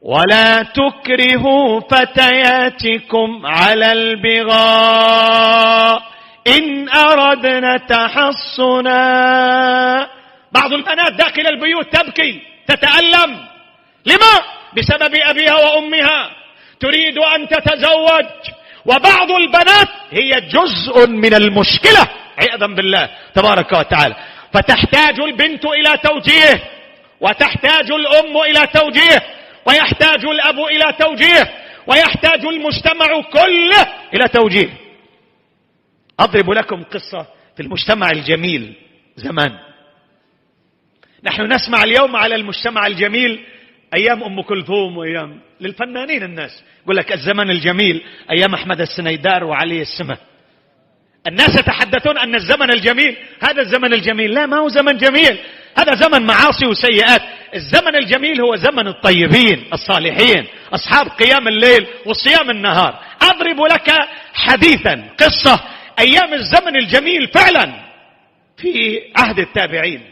ولا تكرهوا فتياتكم على البغاء إن أردنا تحصنا. بعض البنات داخل البيوت تبكي تتألم. لما؟ بسبب أبيها وأمها تريد أن تتزوج، وبعض البنات هي جزء من المشكلة عياذا بالله تبارك وتعالى. فتحتاج البنت إلى توجيه، وتحتاج الأم إلى توجيه، ويحتاج الأب إلى توجيه، ويحتاج المجتمع كله إلى توجيه. أضرب لكم قصة في المجتمع الجميل زمان. نحن نسمع اليوم على المجتمع الجميل أيام أم كلثوم وأيام للفنانين. الناس يقول لك الزمن الجميل أيام أحمد السنيدار وعلي السمة. الناس يتحدثون أن الزمن الجميل هذا الزمن الجميل. لا، ما هو زمن جميل، هذا زمن معاصي وسيئات. الزمن الجميل هو زمن الطيبين الصالحين أصحاب قيام الليل وصيام النهار. أضرب لك حديثا قصة أيام الزمن الجميل فعلا في عهد التابعين.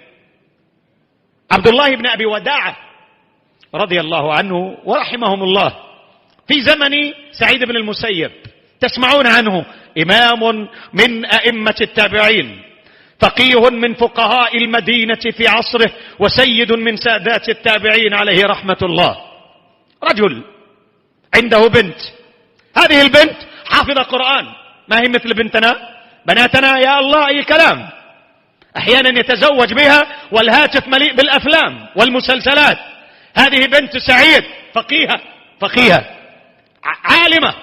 عبد الله بن أبي وداعة رضي الله عنه ورحمهم الله في زمن سعيد بن المسيب، تسمعون عنه، إمام من أئمة التابعين، فقيه من فقهاء المدينة في عصره، وسيد من سادات التابعين عليه رحمة الله. رجل عنده بنت، هذه البنت حافظة قرآن، ما هي مثل بناتنا يا الله أي كلام. أحيانا يتزوج بها والهاتف مليء بالأفلام والمسلسلات. هذه بنت سعيد فقيهة عالمة.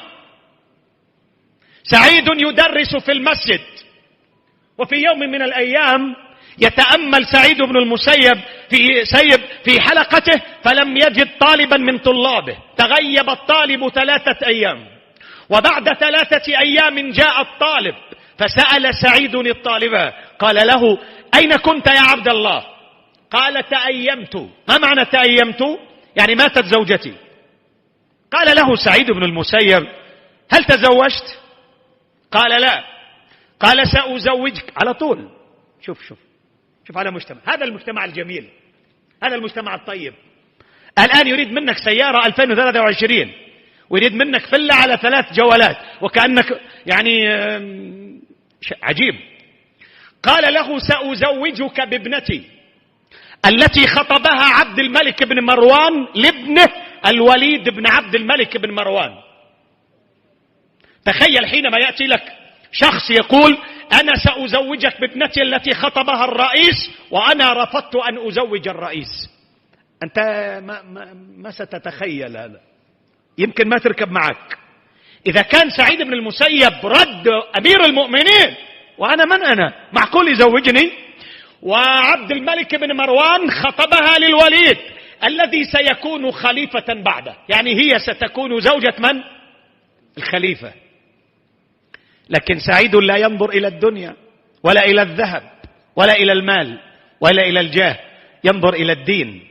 سعيد يدرس في المسجد، وفي يوم من الأيام يتأمل سعيد بن المسيب في حلقته فلم يجد طالبا من طلابه. تغيب الطالب 3 أيام، وبعد 3 أيام جاء الطالب فسأل سعيد الطالب قال له: أين كنت يا عبد الله؟ قال: تأيمت. ما معنى تأيمت؟ يعني ماتت زوجتي. قال له سعيد بن المسيب: هل تزوجت؟ قال: لا. قال: سأزوجك على طول. شوف على مجتمع، هذا المجتمع الجميل، هذا المجتمع الطيب. الآن يريد منك سيارة 2023، ويريد منك فلة على 3 جولات، وكأنك يعني عجيب. قال له: سأزوجك بابنتي التي خطبها عبد الملك بن مروان لابنه الوليد بن عبد الملك بن مروان. تخيل حينما يأتي لك شخص يقول: أنا سأزوجك بابنتي التي خطبها الرئيس وأنا رفضت أن أزوج الرئيس. أنت ما ستتخيل هذا، يمكن ما تركب معك. إذا كان سعيد بن المسيب رد أمير المؤمنين، وأنا من أنا معقول يزوجني؟ وعبد الملك بن مروان خطبها للوليد الذي سيكون خليفة بعده، يعني هي ستكون زوجة من؟ الخليفة. لكن سعيد لا ينظر إلى الدنيا ولا إلى الذهب ولا إلى المال ولا إلى الجاه، ينظر إلى الدين.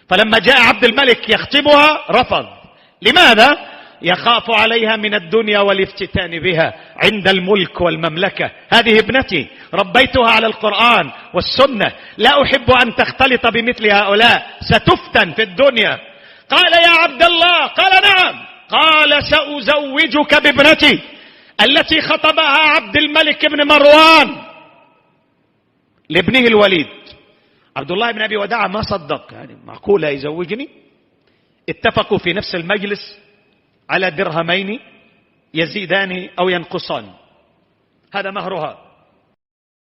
فلما جاء عبد الملك يخطبها رفض. لماذا؟ يخاف عليها من الدنيا والافتتان بها عند الملك والمملكة. هذه ابنتي ربيتها على القرآن والسنة، لا أحب أن تختلط بمثل هؤلاء، ستفتن في الدنيا. قال: يا عبد الله. قال: نعم. قال: سأزوجك بابنتي التي خطبها عبد الملك بن مروان لابنه الوليد. عبد الله بن أبي وداعة ما صدق، يعني معقولة يزوجني؟ اتفقوا في نفس المجلس على درهمين يزيدان أو ينقصان، هذا مهرها.